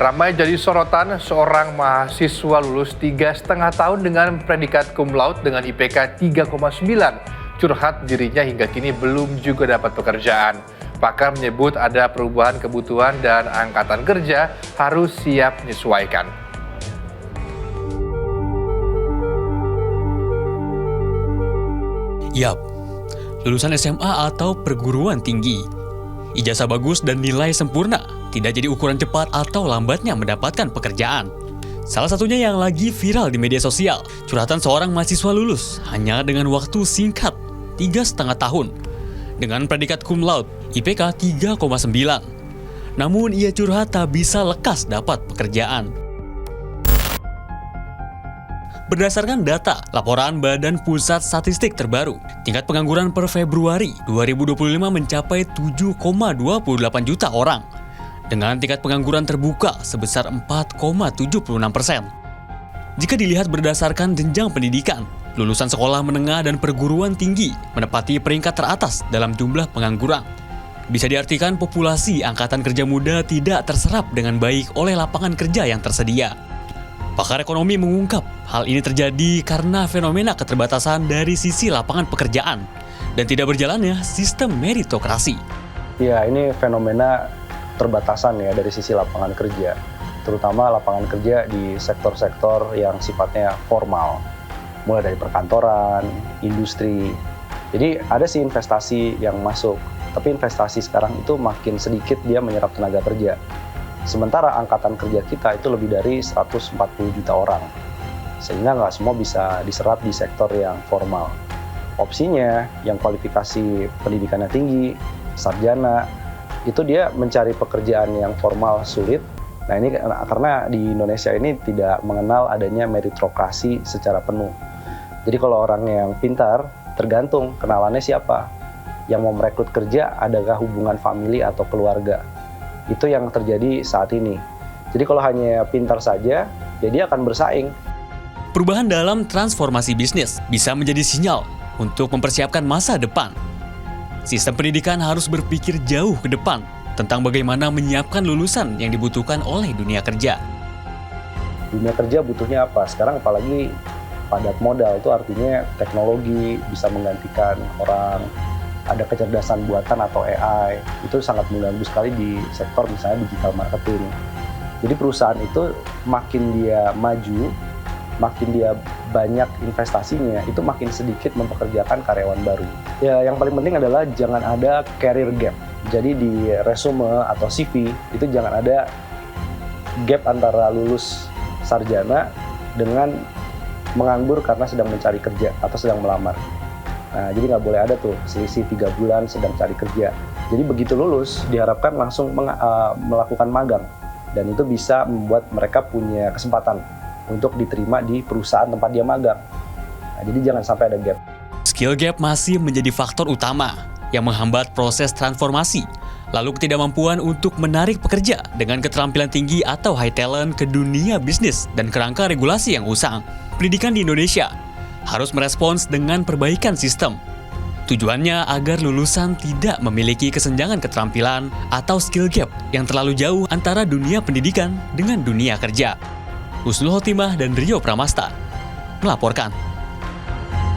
Ramai jadi sorotan seorang mahasiswa lulus 3,5 tahun dengan predikat cum laude dengan IPK 3,9. Curhat dirinya hingga kini belum juga dapat pekerjaan. Pakar menyebut ada perubahan kebutuhan dan angkatan kerja harus siap menyesuaikan. Yap, lulusan SMA atau perguruan tinggi. Ijazah bagus dan nilai sempurna tidak jadi ukuran cepat atau lambatnya mendapatkan pekerjaan. Salah satunya yang lagi viral di media sosial, curhatan seorang mahasiswa lulus hanya dengan waktu singkat, 3,5 tahun. Dengan predikat cum laude, IPK 3,9. Namun ia curhat tak bisa lekas dapat pekerjaan. Berdasarkan data laporan Badan Pusat Statistik terbaru, tingkat pengangguran per Februari 2025 mencapai 7,28 juta orang, dengan tingkat pengangguran terbuka sebesar 4,76%. Jika dilihat berdasarkan jenjang pendidikan, lulusan sekolah menengah dan perguruan tinggi menempati peringkat teratas dalam jumlah pengangguran. Bisa diartikan populasi angkatan kerja muda tidak terserap dengan baik oleh lapangan kerja yang tersedia. Pakar ekonomi mengungkap hal ini terjadi karena fenomena keterbatasan dari sisi lapangan pekerjaan dan tidak berjalannya sistem meritokrasi. Ya, ini fenomena terbatasan ya dari sisi lapangan kerja, terutama lapangan kerja di sektor-sektor yang sifatnya formal, mulai dari perkantoran, industri. Jadi ada sih investasi yang masuk, tapi investasi sekarang itu makin sedikit dia menyerap tenaga kerja. Sementara angkatan kerja kita itu lebih dari 140 juta orang, sehingga nggak semua bisa diserap di sektor yang formal. Opsinya yang kualifikasi pendidikannya tinggi, sarjana, itu dia mencari pekerjaan yang formal sulit. Nah ini karena di Indonesia ini tidak mengenal adanya meritokrasi secara penuh. Jadi kalau orang yang pintar, tergantung kenalannya siapa. Yang mau merekrut kerja, adakah hubungan famili atau keluarga. Itu yang terjadi saat ini. Jadi kalau hanya pintar saja, ya dia akan bersaing. Perubahan dalam transformasi bisnis bisa menjadi sinyal untuk mempersiapkan masa depan. Sistem pendidikan harus berpikir jauh ke depan tentang bagaimana menyiapkan lulusan yang dibutuhkan oleh dunia kerja. Dunia kerja butuhnya apa? Sekarang apalagi padat modal, itu artinya teknologi bisa menggantikan orang. Ada kecerdasan buatan atau AI, itu sangat mengganggu sekali di sektor misalnya digital marketing. Jadi perusahaan itu makin dia maju, makin dia banyak investasinya, itu makin sedikit mempekerjakan karyawan baru. Ya, yang paling penting adalah jangan ada career gap. Jadi di resume atau CV itu jangan ada gap antara lulus sarjana dengan menganggur karena sedang mencari kerja atau sedang melamar. Nah, jadi nggak boleh ada tuh selisih 3 bulan sedang cari kerja. Jadi begitu lulus diharapkan langsung melakukan magang, dan itu bisa membuat mereka punya kesempatan untuk diterima di perusahaan tempat dia magang. Nah, jadi jangan sampai ada gap. Skill gap masih menjadi faktor utama yang menghambat proses transformasi. Lalu ketidakmampuan untuk menarik pekerja dengan keterampilan tinggi atau high talent ke dunia bisnis dan kerangka regulasi yang usang. Pendidikan di Indonesia harus merespons dengan perbaikan sistem. Tujuannya agar lulusan tidak memiliki kesenjangan keterampilan atau skill gap yang terlalu jauh antara dunia pendidikan dengan dunia kerja. Husnul Khotimah dan Rio Pramasta melaporkan.